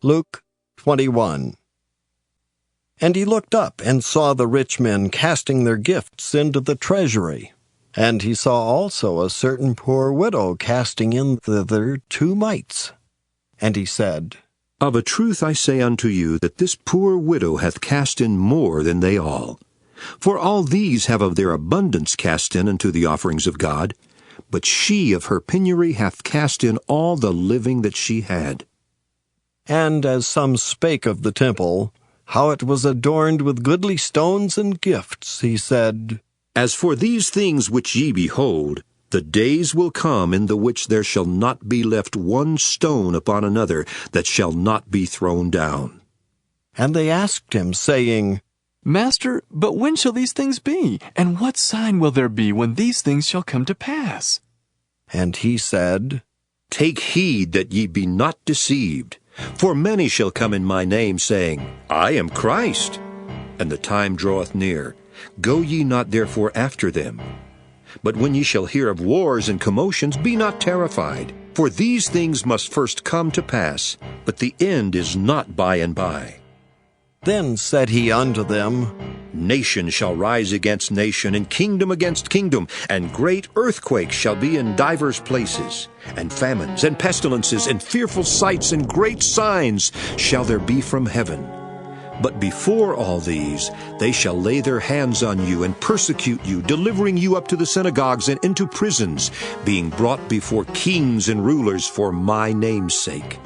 Luke 21. And he looked up and saw the rich men casting their gifts into the treasury. And he saw also a certain poor widow casting in thither 2 mites. And he said, Of a truth I say unto you, that this poor widow hath cast in more than they all. For all these have of their abundance cast in unto the offerings of God, but she of her penury hath cast in all the living that she had. And as some spake of the temple, how it was adorned with goodly stones and gifts, he said, As for these things which ye behold, the days will come in the which there shall not be left one stone upon another that shall not be thrown down. And they asked him, saying, Master, but when shall these things be? And what sign will there be when these things shall come to pass? And he said, Take heed that ye be not deceived. For many shall come in my name, saying, I am Christ, and the time draweth near. Go ye not therefore after them. But when ye shall hear of wars and commotions, be not terrified. For these things must first come to pass, but the end is not by and by. Then said he unto them, Nation shall rise against nation, and kingdom against kingdom, and great earthquakes shall be in divers places, and famines, and pestilences, and fearful sights, and great signs shall there be from heaven. But before all these, they shall lay their hands on you, and persecute you, delivering you up to the synagogues and into prisons, being brought before kings and rulers for my name's sake.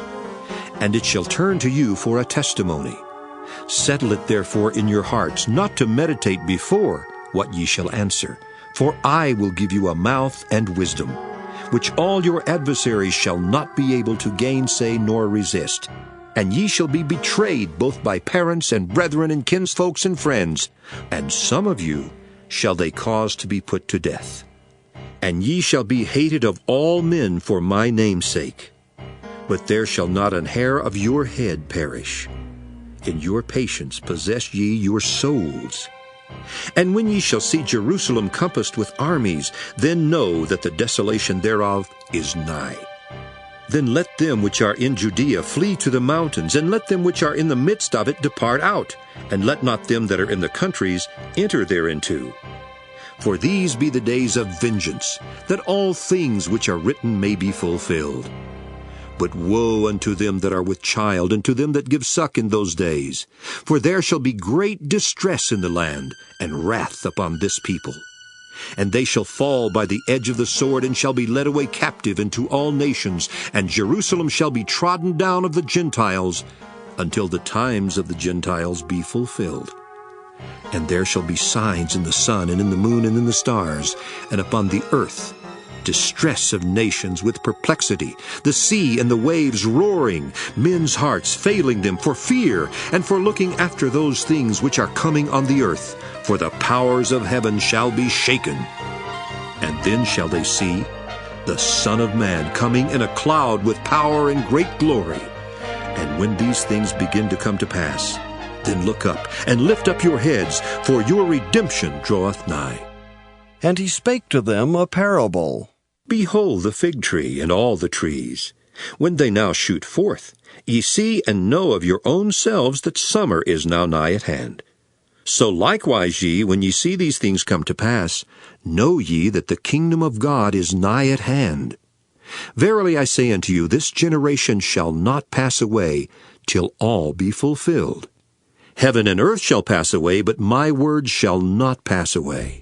And it shall turn to you for a testimony. Settle it therefore in your hearts, not to meditate before what ye shall answer. For I will give you a mouth and wisdom, which all your adversaries shall not be able to gainsay nor resist. And ye shall be betrayed both by parents and brethren and kinsfolks and friends, and some of you shall they cause to be put to death. And ye shall be hated of all men for my name's sake. But there shall not an hair of your head perish. In your patience possess ye your souls. And when ye shall see Jerusalem compassed with armies, then know that the desolation thereof is nigh. Then let them which are in Judea flee to the mountains, and let them which are in the midst of it depart out, and let not them that are in the countries enter thereinto. For these be the days of vengeance, that all things which are written may be fulfilled. But woe unto them that are with child, and to them that give suck in those days. For there shall be great distress in the land, and wrath upon this people. And they shall fall by the edge of the sword, and shall be led away captive into all nations, and Jerusalem shall be trodden down of the Gentiles, until the times of the Gentiles be fulfilled. And there shall be signs in the sun, and in the moon, and in the stars, and upon the earth distress of nations with perplexity, the sea and the waves roaring, men's hearts failing them for fear, and for looking after those things which are coming on the earth. For the powers of heaven shall be shaken. And then shall they see the Son of Man coming in a cloud with power and great glory. And when these things begin to come to pass, then look up, and lift up your heads, for your redemption draweth nigh. And he spake to them a parable. Behold the fig tree and all the trees. When they now shoot forth, ye see and know of your own selves that summer is now nigh at hand. So likewise ye, when ye see these things come to pass, know ye that the kingdom of God is nigh at hand. Verily I say unto you, this generation shall not pass away till all be fulfilled. Heaven and earth shall pass away, but my words shall not pass away.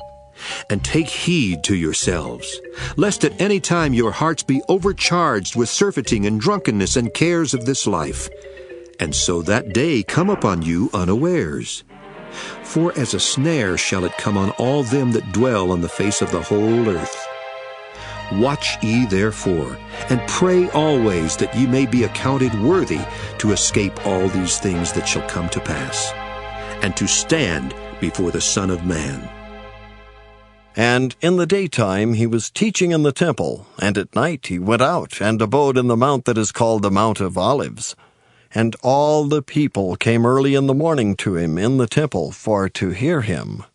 And take heed to yourselves, lest at any time your hearts be overcharged with surfeiting and drunkenness and cares of this life, and so that day come upon you unawares. For as a snare shall it come on all them that dwell on the face of the whole earth. Watch ye therefore, and pray always that ye may be accounted worthy to escape all these things that shall come to pass, and to stand before the Son of Man. And in the daytime he was teaching in the temple, and at night he went out and abode in the mount that is called the Mount of Olives. And all the people came early in the morning to him in the temple for to hear him.